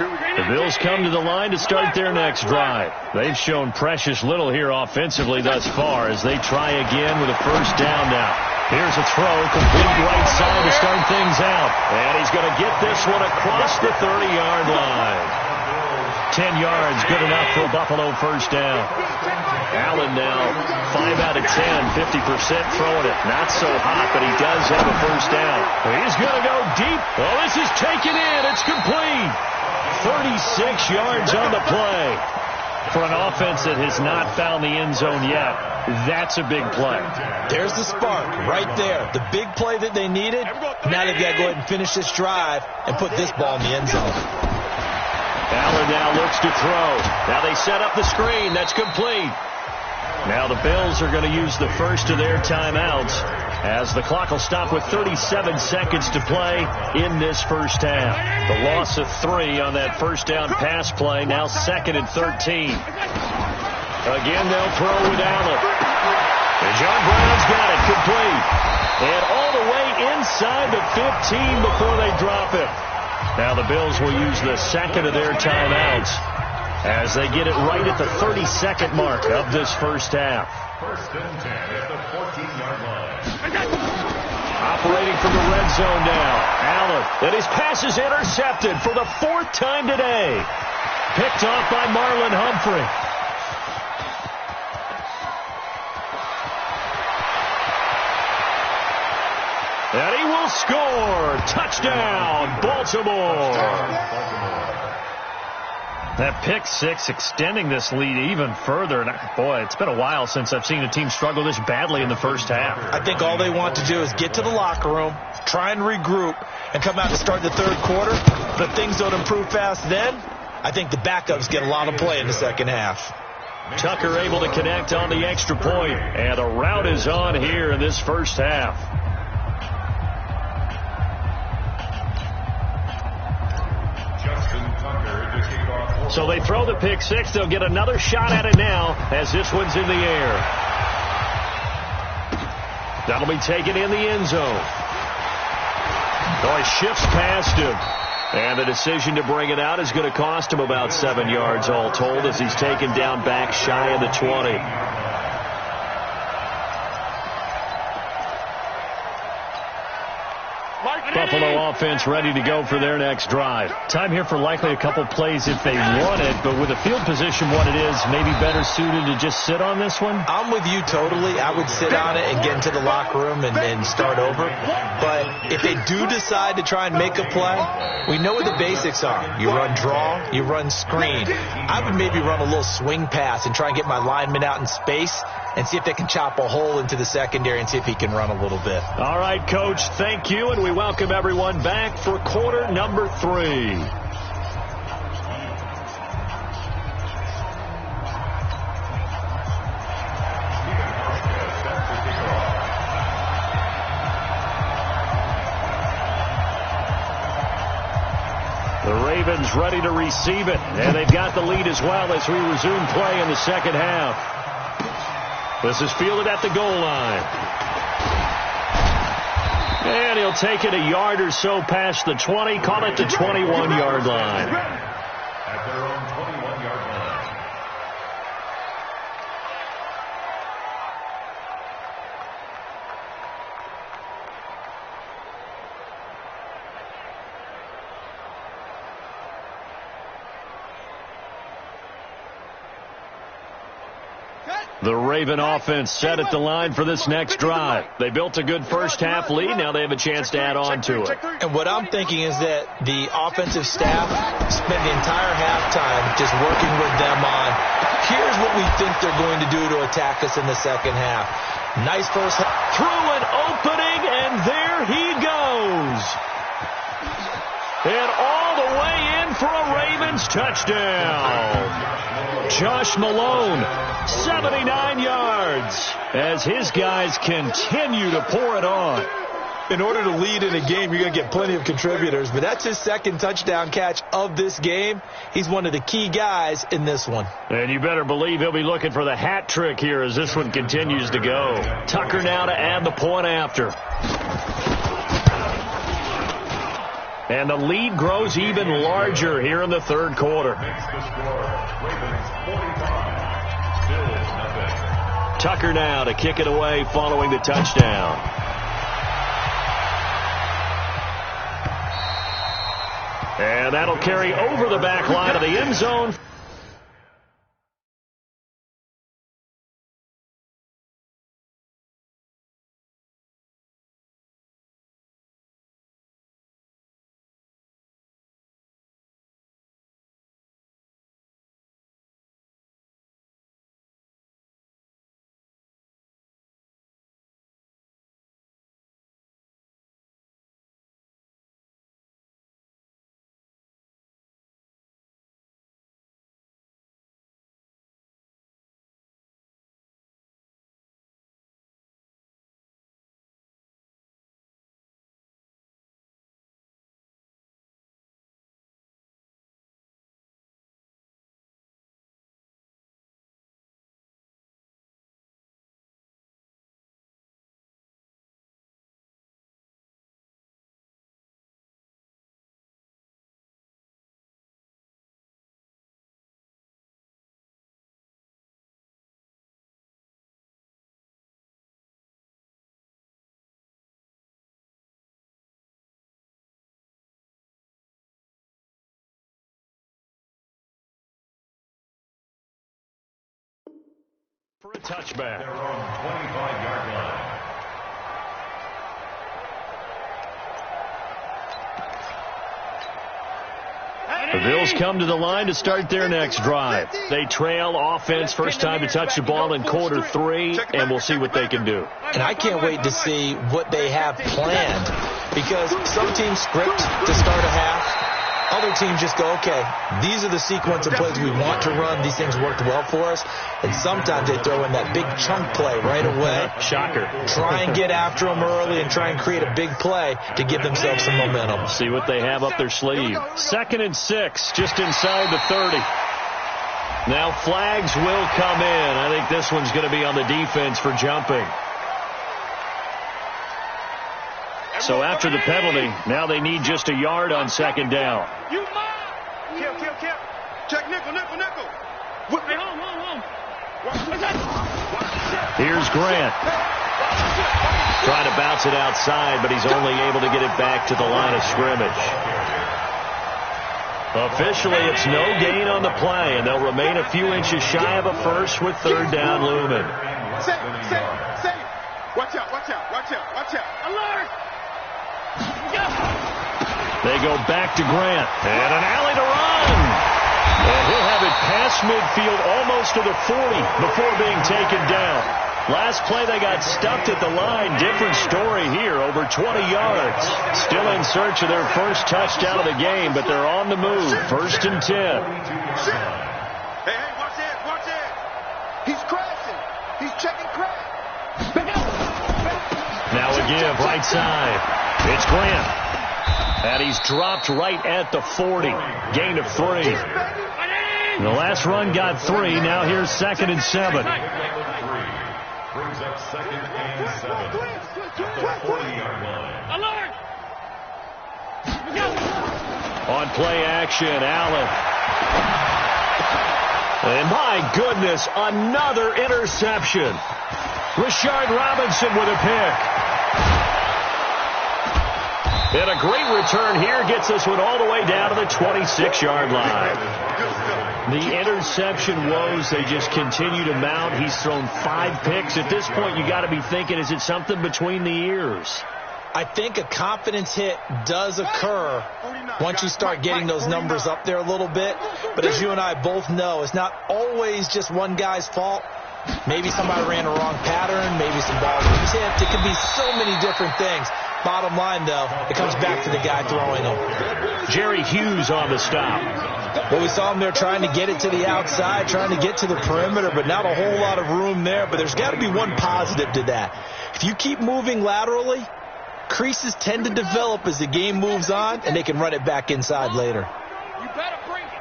The Bills come to the line to start their next drive. They've shown precious little here offensively thus far as they try again with a first down now. Here's a throw, complete right side to start things out. And he's going to get this one across the 30-yard line. 10 yards, good enough for a Buffalo first down. Allen now 5 out of 10, 50% throwing it. Not so hot, but he does have a first down. He's going to go deep. Oh, this is taken in. It's complete. 36 yards on the play. For an offense that has not found the end zone yet, that's a big play. There's the spark right there. The big play that they needed. Now they've got to go ahead and finish this drive and put this ball in the end zone. Allen now looks to throw. Now they set up the screen. That's complete. Now the Bills are going to use the first of their timeouts as the clock will stop with 37 seconds to play in this first half. The loss of 3 on that first down pass play. Now 2nd and 13. Again, they'll throw with Allen. And John Brown's got it complete. And all the way inside the 15 before they drop it. Now the Bills will use the second of their timeouts as they get it right at the 32nd mark of this first half. First and 10 at the 14-yard line. Operating from the red zone now. Allen, and his pass is intercepted for the 4th time today. Picked off by Marlon Humphrey. And he will score. Touchdown, Baltimore. That pick six extending this lead even further. And boy, it's been a while since I've seen a team struggle this badly in the first half. I think all they want to do is get to the locker room, try and regroup, and come out and start the third quarter. But if things don't improve fast then, I think the backups get a lot of play in the second half. Tucker able to connect on the extra point. And the route is on here in this first half. So they throw the pick six. They'll get another shot at it now as this one's in the air. That'll be taken in the end zone. Oh, he shifts past him. And the decision to bring it out is going to cost him about 7 yards all told as he's taken down back shy of the 20. Buffalo offense ready to go for their next drive. Time here for likely a couple plays if they want it, but with the field position what it is, maybe better suited to just sit on this one? I'm with you totally. I would sit on it and get into the locker room and start over. But if they do decide to try and make a play, we know what the basics are. You run draw, you run screen. I would maybe run a little swing pass and try and get my lineman out in space and see if they can chop a hole into the secondary and see if he can run a little bit. All right, Coach, thank you, and we welcome everyone back for quarter number 3. The Ravens ready to receive it, and they've got the lead as well as we resume play in the second half. This is fielded at the goal line. And he'll take it a yard or so past the 20, call it the 21-yard line. At their own 21-yard line. The Raven offense set at the line for this next drive. They built a good first half lead. Now they have a chance to add on to it. And what I'm thinking is that the offensive staff spent the entire halftime just working with them on, here's what we think they're going to do to attack us in the second half. Nice first half. Through an opening, and there he goes. And all the way in for a Ravens touchdown. Josh Malone, 79 yards, as his guys continue to pour it on. In order to lead in a game, you're going to get plenty of contributors, but that's his second touchdown catch of this game. He's one of the key guys in this one. And you better believe he'll be looking for the hat trick here as this one continues to go. Tucker now to add the point after. And the lead grows even larger here in the third quarter. Makes the score Ravens 45, Bills nothing. Tucker now to kick it away following the touchdown. And that'll carry over the back line of the end zone. For a touchback. Their own 25-yard line. The Bills come to the line to start their next drive. They trail offense first time to touch the ball in quarter 3, and we'll see what they can do. And I can't wait to see what they have planned, because some teams script to start a half. Other teams just go, okay, these are the sequence of plays we want to run. These things worked well for us. And sometimes they throw in that big chunk play right away. Shocker. Try and get after them early and try and create a big play to give themselves some momentum. See what they have up their sleeve. 2nd and 6, just inside the 30. Now flags will come in. I think this one's going to be on the defense for jumping. So after the penalty, now they need just a yard on 2nd down. You kill. Check nickel. Hey, home. Here's Grant. Trying to bounce it outside, but he's only able to get it back to the line of scrimmage. Officially, it's no gain on the play, and they'll remain a few inches shy of a first with 3rd down looming. Say. Watch out. Alert! They go back to Grant, and an alley to run. And he'll have it past midfield almost to the 40 before being taken down. Last play they got stuffed at the line. Different story here, over 20 yards. Still in search of their first touchdown of the game, but they're on the move. 1st and 10. Hey, watch it. He's crashing. He's checking crash. Now a give, right side. It's Grant. And he's dropped right at the 40. Gain of 3. The last run got 3. Now here's 2nd and 7. Brings up 2nd and 7 at the 40-yard line. Alert! On play action, Allen. And my goodness, another interception. Rashard Robinson with a pick. And a great return here gets this one all the way down to the 26-yard line. The interception woes, they just continue to mount. He's thrown 5 picks. At this point, you got to be thinking, is it something between the ears? I think a confidence hit does occur once you start getting those numbers up there a little bit. But as you and I both know, it's not always just one guy's fault. Maybe somebody ran a wrong pattern. Maybe some balls were tipped. It could be so many different things. Bottom line, though, it comes back to the guy throwing them. Jerry Hughes on the stop. Well, we saw him there trying to get it to the outside, trying to get to the perimeter, but not a whole lot of room there. But there's got to be one positive to that. If you keep moving laterally, creases tend to develop as the game moves on, and they can run it back inside later. You better bring it.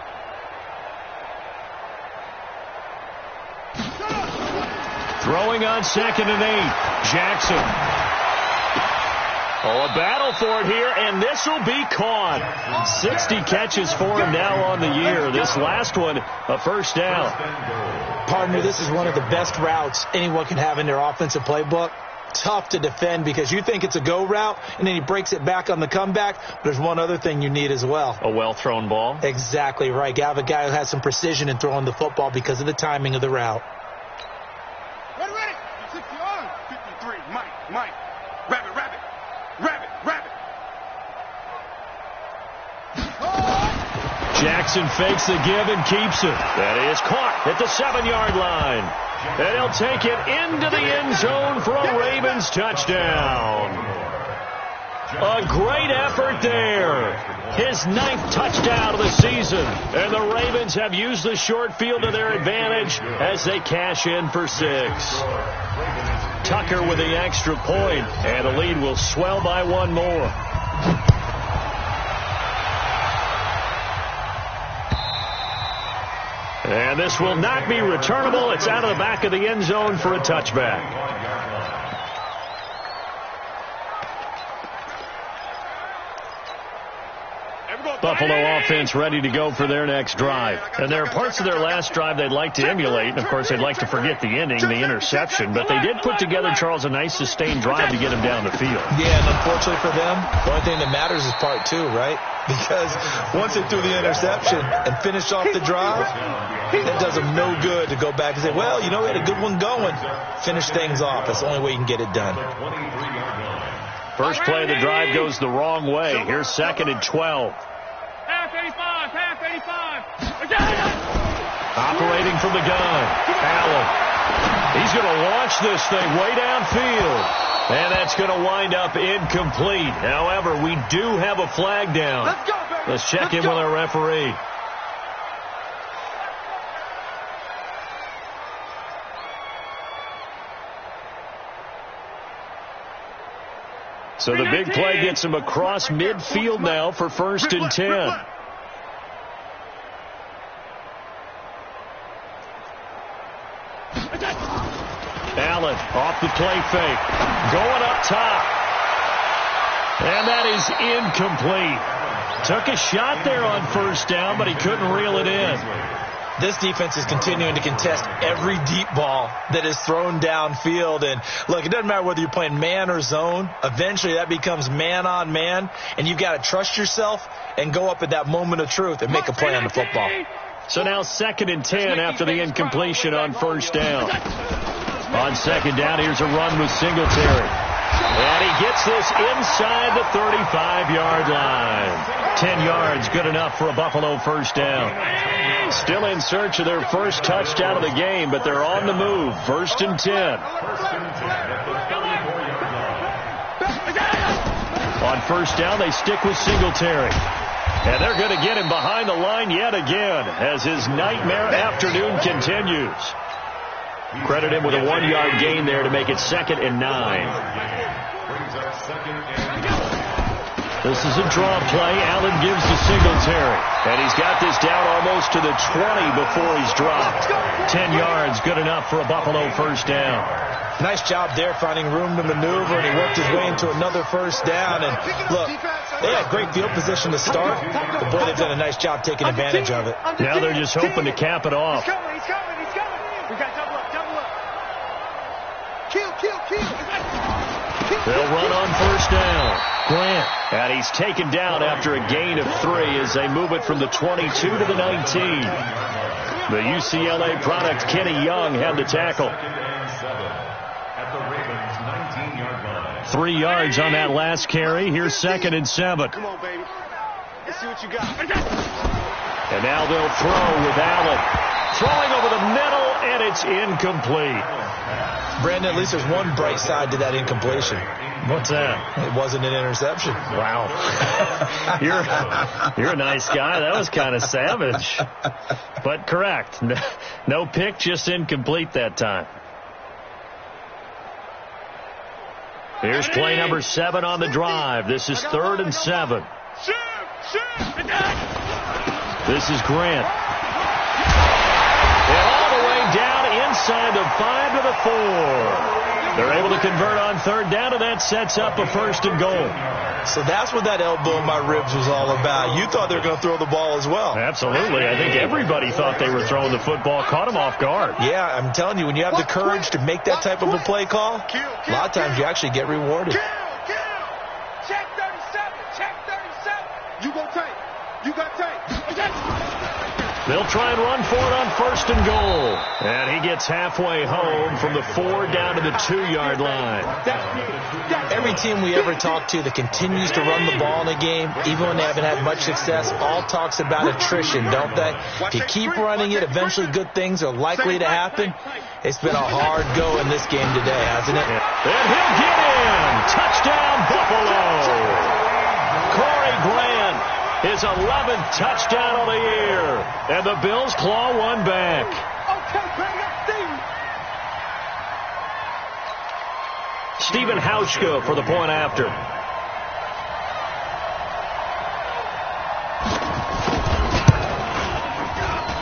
Throwing on 2nd and 8. Jackson. Oh, a battle for it here, and this will be caught. 60 catches for him now on the year. This last one, a first down. Partner, this is one of the best routes anyone can have in their offensive playbook. Tough to defend because you think it's a go route, and then he breaks it back on the comeback. There's one other thing you need as well. A well-thrown ball. Exactly right. You have a guy who has some precision in throwing the football because of the timing of the route. Ready. 60 on. 53. Mike. Rabbit. Jackson fakes the give and keeps it. That is caught at the 7-yard line. And he'll take it into the end zone for a Ravens touchdown. A great effort there. His 9th touchdown of the season. And the Ravens have used the short field to their advantage as they cash in for 6. Tucker with the extra point, and the lead will swell by one more. And this will not be returnable. It's out of the back of the end zone for a touchback. Buffalo offense ready to go for their next drive. And there are parts of their last drive they'd like to emulate. And, of course, they'd like to forget the ending, the interception. But they did put together, Charles, a nice sustained drive to get him down the field. Yeah, and unfortunately for them, the only thing that matters is part 2, right? Because once they threw the interception and finished off the drive, it does them no good to go back and say, well, you know, we had a good one going. Finish things off. That's the only way you can get it done. First play of the drive goes the wrong way. Here's 2nd and 12. Half 85. Operating from the gun. Allen. He's going to launch this thing way downfield. And that's going to wind up incomplete. However, we do have a flag down. Let's go, baby. Let's check in with our referee. So the big play gets him across midfield now for 1st and 10. Allen off the play fake. Going up top. And that is incomplete. Took a shot there on 1st down, but he couldn't reel it in. This defense is continuing to contest every deep ball that is thrown downfield. And, look, it doesn't matter whether you're playing man or zone. Eventually, that becomes man on man. And you've got to trust yourself and go up at that moment of truth and make a play on the football. So now 2nd and 10 after the incompletion on 1st down. On 2nd down, here's a run with Singletary. And he gets this inside the 35-yard line. 10 yards, good enough for a Buffalo 1st down. Still in search of their first touchdown of the game, but they're on the move. 1st and 10. On 1st down, they stick with Singletary. And they're going to get him behind the line yet again as his nightmare afternoon continues. Credit him with a 1-yard gain there to make it 2nd and 9. This is a draw play. Allen gives to Singletary. And he's got this down almost to the 20 before he's dropped. 10 yards, good enough for a Buffalo 1st down. Nice job there finding room to maneuver, and he worked his way into another 1st down. And, look, they had great field position to start, but, boy, they've done a nice job taking advantage of it. Now they're just hoping to cap it off. He's coming. We got double up. Kill. They'll run on 1st down. Grant. And he's taken down after a gain of 3 as they move it from the 22 to the 19. The UCLA product, Kenny Young, had the tackle. 3 yards on that last carry. Here's 2nd and 7. Come on, baby. Let's see what you got. And now they'll throw with Allen. Throwing over the middle, and it's incomplete. Brandon, at least there's one bright side to that incompletion. What's that? It wasn't an interception. Wow. You're a nice guy. That was kind of savage. But correct. No pick, just incomplete that time. Here's play number 7 on the drive. This is 3rd and 7. This is Grant. And all the way down inside the 5 to the 4. They're able to convert on third down, and that sets up a 1st and goal. So that's what that elbow in my ribs was all about. You thought they were going to throw the ball as well. Absolutely. I think everybody thought they were throwing the football, caught them off guard. Yeah, I'm telling you, when you have the courage to make that type of a play call, a lot of times you actually get rewarded. Check 37. Check 37. You go take. You got take. They'll try and run for it on 1st and goal. And he gets halfway home from the 4 down to the 2-yard line. Every team we ever talk to that continues to run the ball in a game, even when they haven't had much success, all talks about attrition, don't they? If you keep running it, eventually good things are likely to happen. It's been a hard go in this game today, hasn't it? And he'll get in. Touchdown, Buffalo. Corey Grant, his 11th touchdown of the year. And the Bills claw one back. Stephen Hauschka for the point after.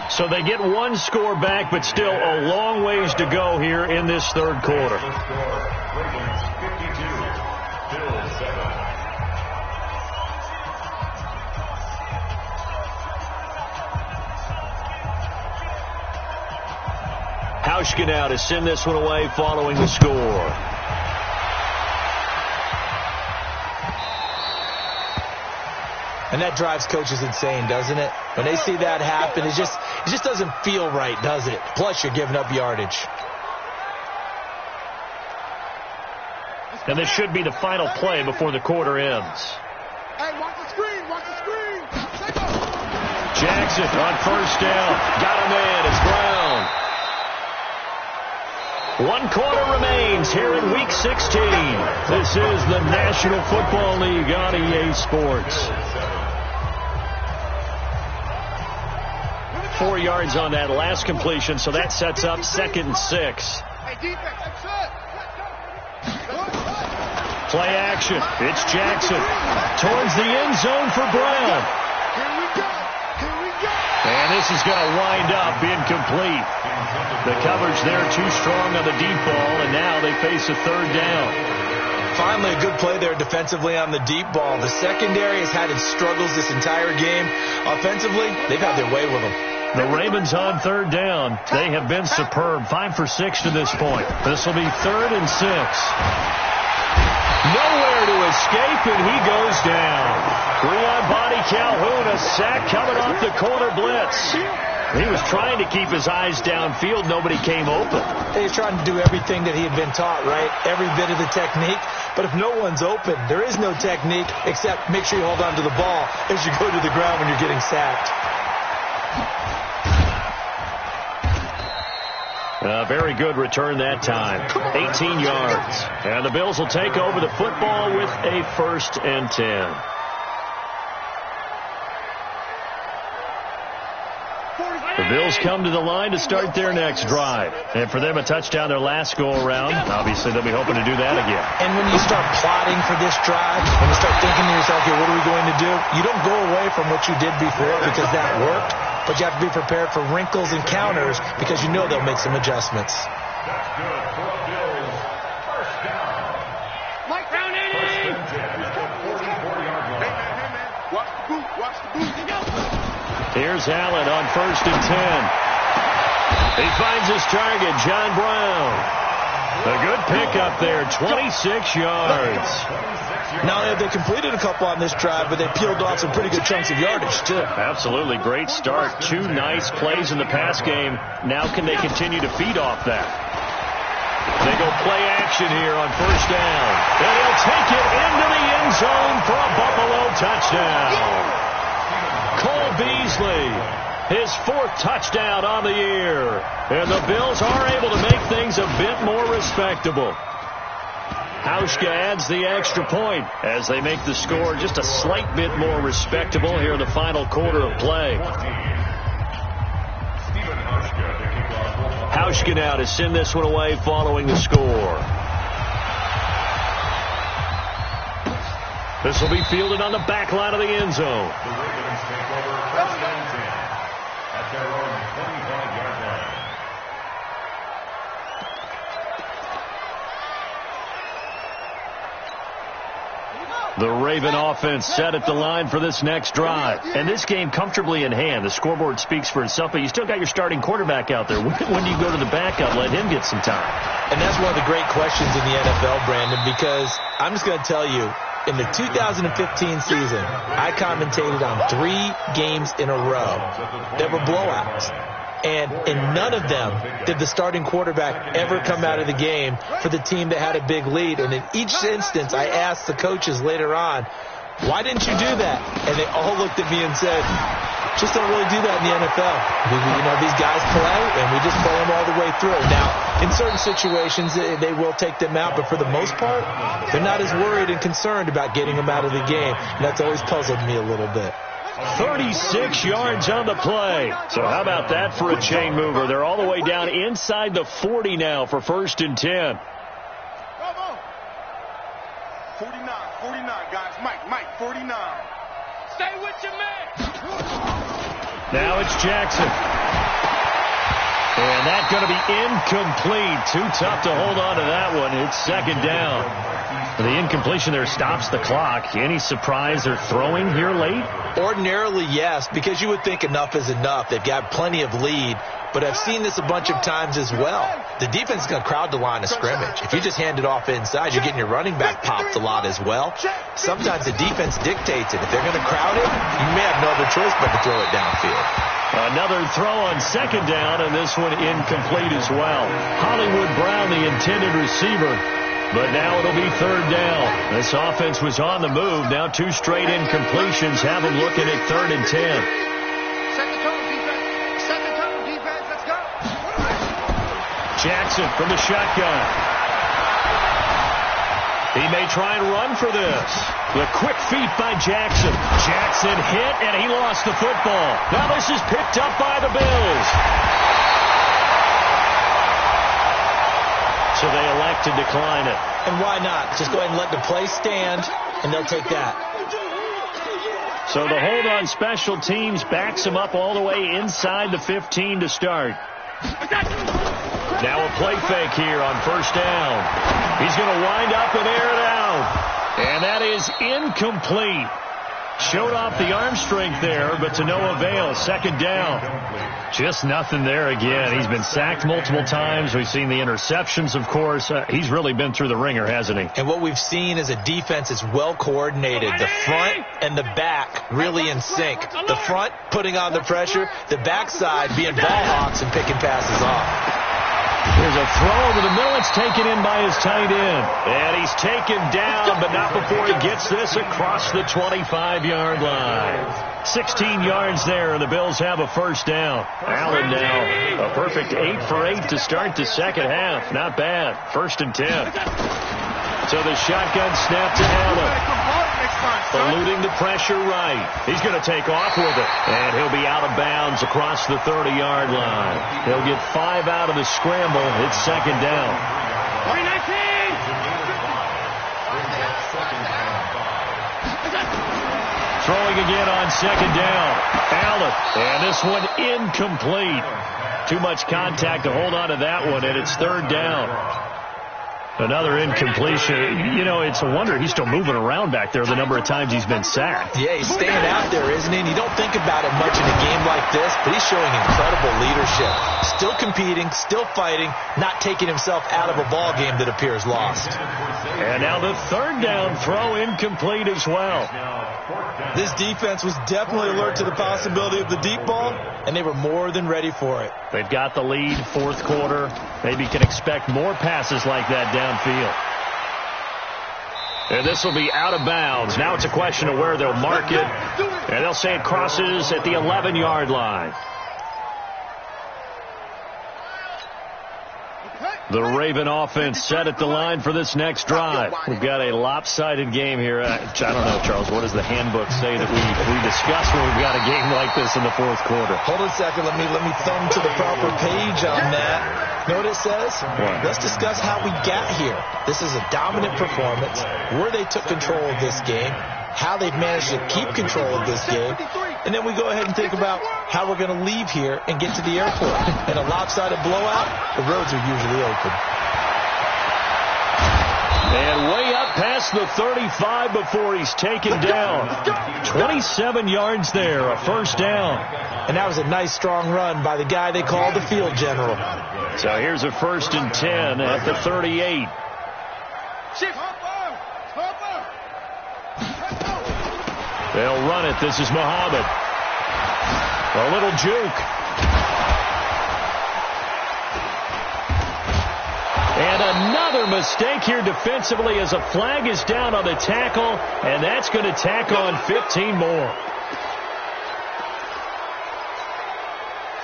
So they get one score back, but still a long ways to go here in this third quarter. Hauschka now to send this one away following the score. And that drives coaches insane, doesn't it? When they see that happen, it just doesn't feel right, does it? Plus, you're giving up yardage. And this should be the final play before the quarter ends. Hey, watch the screen. Watch the screen. Jackson on 1st down. Got him in. It's Brown. 1 quarter remains here in Week 16. This is the National Football League on EA Sports. 4 yards on that last completion, so that sets up 2nd and 6. Play action. It's Jackson. Towards the end zone for Brown. And this is going to wind up incomplete. The coverage there too strong on the deep ball, and now they face a 3rd down. Finally, a good play there defensively on the deep ball. The secondary has had its struggles this entire game. Offensively, they've had their way with them. The Ravens on 3rd down. They have been superb. 5 for 6 to this point. This will be 3rd and 6. Nowhere to escape, and he goes down. Breon Body Calhoun, a sack coming off the corner blitz. He was trying to keep his eyes downfield. Nobody came open. He's trying to do everything that he had been taught, right? Every bit of the technique. But if no one's open, there is no technique except make sure you hold on to the ball as you go to the ground when you're getting sacked. Very good return that time. 18 yards. And the Bills will take over the football with a 1st and 10. The Bills come to the line to start their next drive. And for them, a touchdown their last go-around. Obviously, they'll be hoping to do that again. And when you start plotting for this drive, when you start thinking to yourself, okay, what are we going to do? You don't go away from what you did before because that worked. But you have to be prepared for wrinkles and counters because you know they'll make some adjustments. That's good for the Bills. 1st down. Mike Brown, 80. 44-yard line. Hey, man. Watch the boot. Watch the boot. Here's Allen on 1st and 10. He finds his target, John Brown. A good pickup there, 26 yards. Not only have they completed a couple on this drive, but they peeled off some pretty good chunks of yardage, too. Absolutely. Great start. 2 nice plays in the pass game. Now can they continue to feed off that? They go play action here on 1st down. And he'll take it into the end zone for a Buffalo touchdown. Cole Beasley, his 4th touchdown on the year. And the Bills are able to make things a bit more respectable. Hauschka adds the extra point as they make the score just a slight bit more respectable here in the final quarter of play. Hauschka now to send this one away following the score. This will be fielded on the back line of the end zone. The Ravens take over 1st and 10 at their own 25-yard line. The Raven offense set at the line for this next drive. And this game comfortably in hand. The scoreboard speaks for itself, but you still got your starting quarterback out there. When do you go to the backup, let him get some time? And that's one of the great questions in the NFL, Brandon, because I'm just going to tell you, in the 2015 season, I commentated on 3 games in a row that were blowouts. And in none of them did the starting quarterback ever come out of the game for the team that had a big lead. And in each instance, I asked the coaches later on, why didn't you do that? And they all looked at me and said, just don't really do that in the NFL. You know, these guys play, and we just play them all the way through. Now, in certain situations, they will take them out, but for the most part, they're not as worried and concerned about getting them out of the game. And that's always puzzled me a little bit. 36 yards on the play. So how about that for a chain mover? They're all the way down inside the 40 now for 1st and 10. 49, guys. Mike, 49. Stay with your man. Now it's Jackson. And that's going to be incomplete. Too tough to hold on to that one. It's 2nd down. The incompletion there stops the clock. Any surprise they're throwing here late? Ordinarily, yes, because you would think enough is enough. They've got plenty of lead, but I've seen this a bunch of times as well. The defense is going to crowd the line of scrimmage. If you just hand it off inside, you're getting your running back popped a lot as well. Sometimes the defense dictates it. If they're going to crowd it, you may have no other choice but to throw it downfield. Another throw on 2nd down, and this one incomplete as well. Hollywood Brown, the intended receiver. But now it'll be 3rd down. This offense was on the move. Now 2 straight incompletions have them looking at 3rd and 10. Set the tone, defense. Set the tone, defense. Let's go. Jackson from the shotgun. He may try and run for this. The quick feet by Jackson. Jackson hit, and he lost the football. Now this is picked up by the Bills. So they elect to decline it. And why not? Just go ahead and let the play stand, and they'll take that. So the hold on special teams backs him up all the way inside the 15 to start. Now a play fake here on 1st down. He's going to wind up and air it out. And that is incomplete. Showed off the arm strength there, but to no avail. 2nd down. Just nothing there again. He's been sacked multiple times. We've seen the interceptions, of course. He's really been through the ringer, hasn't he? And what we've seen is a defense that's well coordinated. The front and the back really in sync. The front putting on the pressure. The backside being ball hawks and picking passes off. There's a throw over the middle. It's taken in by his tight end. And he's taken down, but not before he gets this across the 25-yard line. 16 yards there, and the Bills have a 1st down. Allen now a perfect 8 for 8 to start the 2nd half. Not bad. 1st and 10. So the shotgun snap to Allen. Eluding the pressure right. He's going to take off with it. And he'll be out of bounds across the 30-yard line. He'll get 5 out of the scramble. It's 2nd down. 2019! Throwing again on 2nd down. Allen. And this one incomplete. Too much contact to hold on to that one, and it's 3rd down. Another incompletion. You know, it's a wonder he's still moving around back there the number of times he's been sacked. Yeah, he's staying out there, isn't he? And you don't think about it much in a game like this, but he's showing incredible leadership. Still competing, still fighting, not taking himself out of a ball game that appears lost. And now the 3rd down throw incomplete as well. This defense was definitely alert to the possibility of the deep ball, and they were more than ready for it. They've got the lead, 4th quarter. Maybe can expect more passes like that downfield. And this will be out of bounds. Now it's a question of where they'll mark it. And they'll say it crosses at the 11-yard line. The Raven offense set at the line for this next drive. We've got a lopsided game here. I don't know, Charles. What does the handbook say that we discuss when we've got a game like this in the 4th quarter? Hold on a second. Let me thumb to the proper page on that. Know what it says? What? Let's discuss how we got here. This is a dominant performance, where they took control of this game, how they've managed to keep control of this game, and then we go ahead and think about how we're going to leave here and get to the airport. In a lopsided blowout, the roads are usually open. And way up past the 35 before he's taken down. 27 yards there, a first down. And that was a nice, strong run by the guy they call the field general. So here's a 1st and 10 at the 38. They'll run it. This is Muhammad. A little juke. And another mistake here defensively as a flag is down on the tackle, and that's going to tack on 15 more.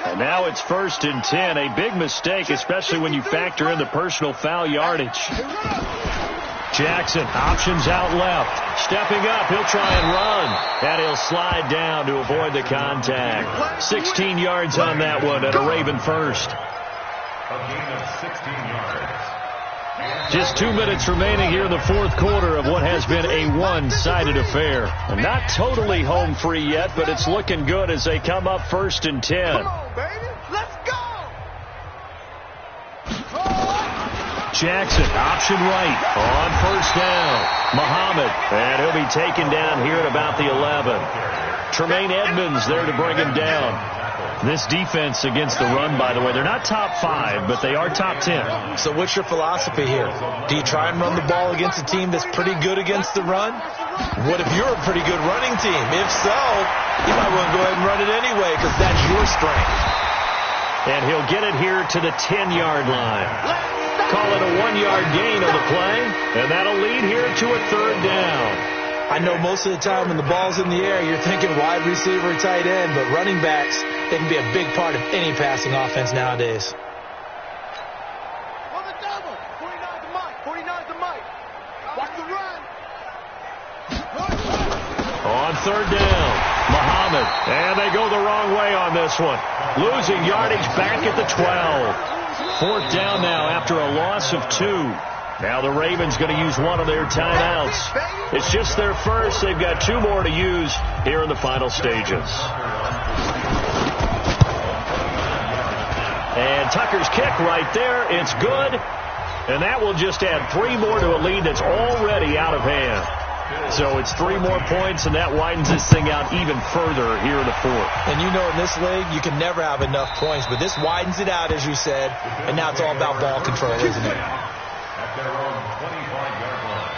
And now it's 1st and 10. A big mistake, especially when you factor in the personal foul yardage. Jackson, options out left. Stepping up, he'll try and run. And he'll slide down to avoid the contact. 16 yards on that one and a Raven first. A gain of 16 yards. Just 2 minutes remaining here in the fourth quarter of what has been a one-sided affair. And not totally home free yet, but it's looking good as they come up 1st and 10. Come on, baby. Let's go. Jackson, option right on 1st down. Muhammad, and he'll be taken down here at about the 11. Tremaine Edmonds there to bring him down. This defense against the run, by the way, they're not top 5, but they are top 10. So what's your philosophy here? Do you try and run the ball against a team that's pretty good against the run? What if you're a pretty good running team? If so, you might want to go ahead and run it anyway because that's your strength. And he'll get it here to the 10-yard line. Call it a 1-yard gain on the play, and that'll lead here to a 3rd down. I know most of the time when the ball's in the air, you're thinking wide receiver, tight end, but running backs, they can be a big part of any passing offense nowadays. On the double. 49's the mic. 49's the mic. Watch the run. On 3rd down, Muhammad. And they go the wrong way on this one. Losing yardage back at the 12. 4th down now after a loss of 2. Now the Ravens going to use one of their timeouts. It's just their first. They've got 2 more to use here in the final stages. And Tucker's kick right there. It's good. And that will just add 3 more to a lead that's already out of hand. So it's 3 more points, and that widens this thing out even further here in the 4th. And you know in this league, you can never have enough points, but this widens it out, as you said, and now it's all about ball control, isn't it? At their own 25-yard line.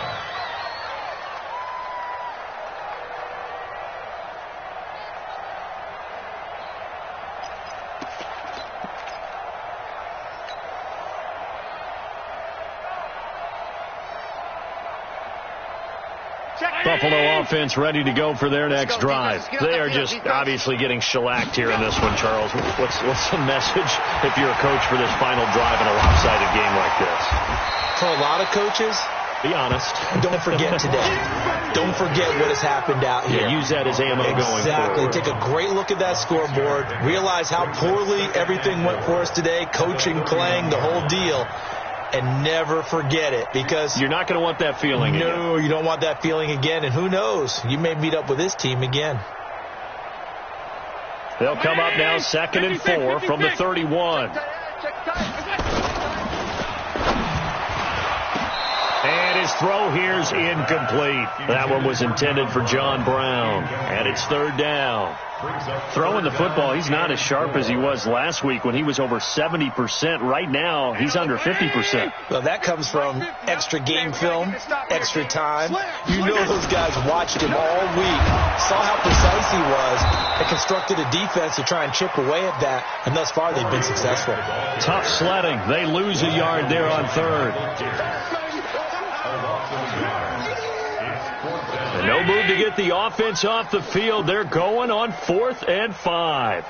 Buffalo offense ready to go for their next drive. They are just obviously getting shellacked here in this one, Charles. What's the message if you're a coach for this final drive in a lopsided game like this? For a lot of coaches, be honest. Don't forget today. Don't forget what has happened out here. Yeah, use that as ammo going forward. Exactly. Take a great look at that scoreboard. Realize how poorly everything went for us today, coaching, playing, the whole deal. And never forget it, because you're not going to want that feeling again. No, you don't want that feeling again. And who knows? You may meet up with this team again. They'll come up now 2nd and 4 from the 31. And his throw here's incomplete. That one was intended for John Brown. And it's 3rd down. Throwing the football, he's not as sharp as he was last week when he was over 70%. Right now, he's under 50%. Well, that comes from extra game film, extra time. You know those guys watched him all week, saw how precise he was, and constructed a defense to try and chip away at that. And thus far, they've been successful. Tough sledding. They lose a yard there on 3rd. And no move to get the offense off the field. They're going on 4th and 5.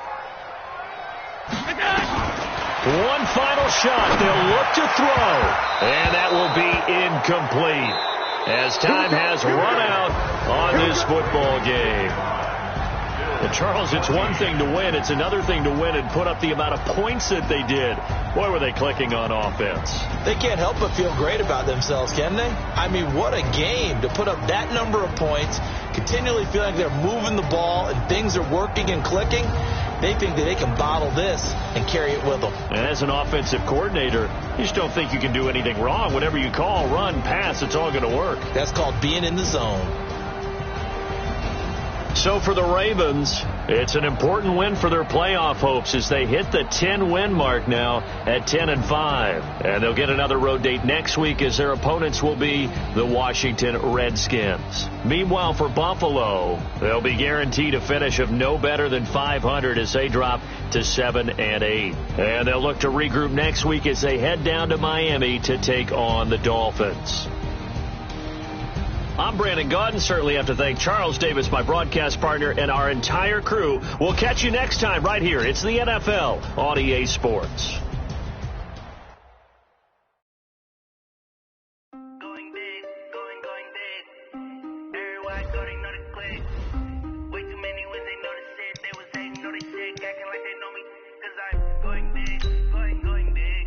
One final shot. They'll look to throw. And that will be incomplete as time has run out on this football game. Well, Charles, it's one thing to win. It's another thing to win and put up the amount of points that they did. Boy, were they clicking on offense. They can't help but feel great about themselves, can they? I mean, what a game to put up that number of points, continually feeling like they're moving the ball and things are working and clicking, they think that they can bottle this and carry it with them. And as an offensive coordinator, you just don't think you can do anything wrong. Whatever you call, run, pass, it's all going to work. That's called being in the zone. So for the Ravens, it's an important win for their playoff hopes as they hit the 10-win mark now at 10-5. And they'll get another road date next week as their opponents will be the Washington Redskins. Meanwhile, for Buffalo, they'll be guaranteed a finish of no better than 500 as they drop to 7-8. And they'll look to regroup next week as they head down to Miami to take on the Dolphins. I'm Brandon Gaudin. Certainly have to thank Charles Davis, my broadcast partner, and our entire crew. We'll catch you next time right here. It's the NFL on EA Sports. Going big, going big. Everybody going know the click. Way too many wins, they know the shit. They was hating, know they shit, acting like they know me. Cause I'm going big, going big.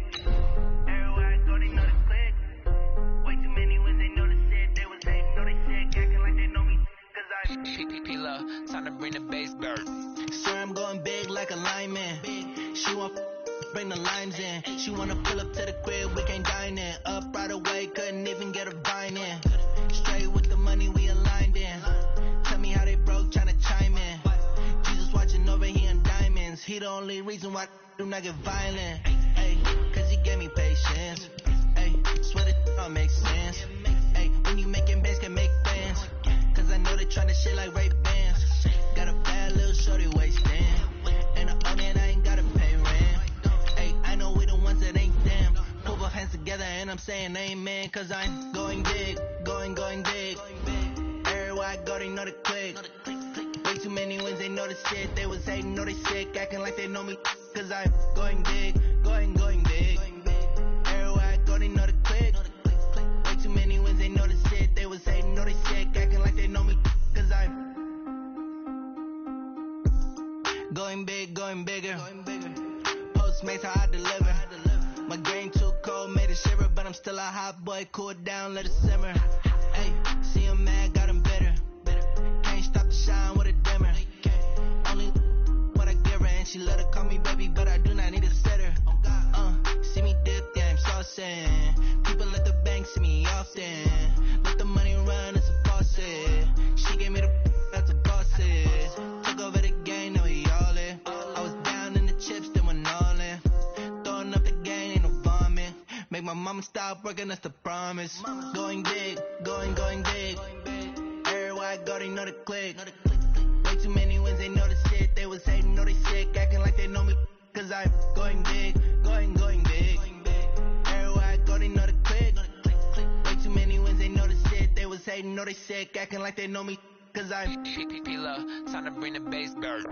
Everybody going know the click. Way too many wins, they know the shit. They was hating, know they shit, acting like they know me. Cause I'm P-P-P-Love, time to bring the bass bird. Sir, I'm going big like a lineman. She want bring the limes in. She wanna pull up to the crib, we can't dine in. Up right away, couldn't even get a vine in. Straight with the money we aligned in. Tell me how they broke, tryna chime in. Jesus watching over here in diamonds. He the only reason why I do not get violent. Ay, cause he gave me patience. Ay, swear that all makes sense. Ay, when you making bands can make friends. Cause I know they tryna shit like Ray Bans. Got a bad little shorty wasting. And I own it, I ain't gotta pay rent. Ay, I know we the ones that ain't them. Put our hands together and I'm saying amen. Cause I'm going big, going big. Everywhere I go, they know the click. Way too many wins, they know the shit. They was hating, know they sick, acting like they know me. Cause I'm going big, going big. Everywhere I go, they know the click. Way too many wins, they know the shit. They was hating, know they sick, acting like they know me. Cause I'm going big, going bigger. Postmates how I deliver. My game too cold, made it shiver, but I'm still a hot boy. Cool it down, let it simmer. Hey, see him mad, got him bitter. Can't stop the shine with a dimmer. Only what I give her, and she let her call me baby, but I do not need a sitter. See me dip, yeah, I'm saucy. People let the bank see me often. Let the money run, it's a faucet. She gave me the that's a bosses. Took over the game, now we all in. I was down in the chips, then went all in. Throwing up the game, ain't no vomit. Make my mama stop working, that's the promise. Going big, going big. Everywhere I go, they know the click. Way too many wins, they know the shit. They was hating, know they sick, acting like they know me. Cause I'm going big, going big. Everywhere I go, they know the click. Way too many wins, they know the shit. They was hating, know they sick, acting like they know me. Cause I'm P-P-P-Love, time to bring the bass bird.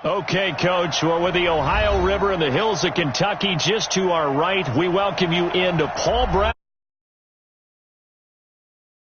Okay, Coach, we're with the Ohio River and the hills of Kentucky just to our right. We welcome you into Paul Brown.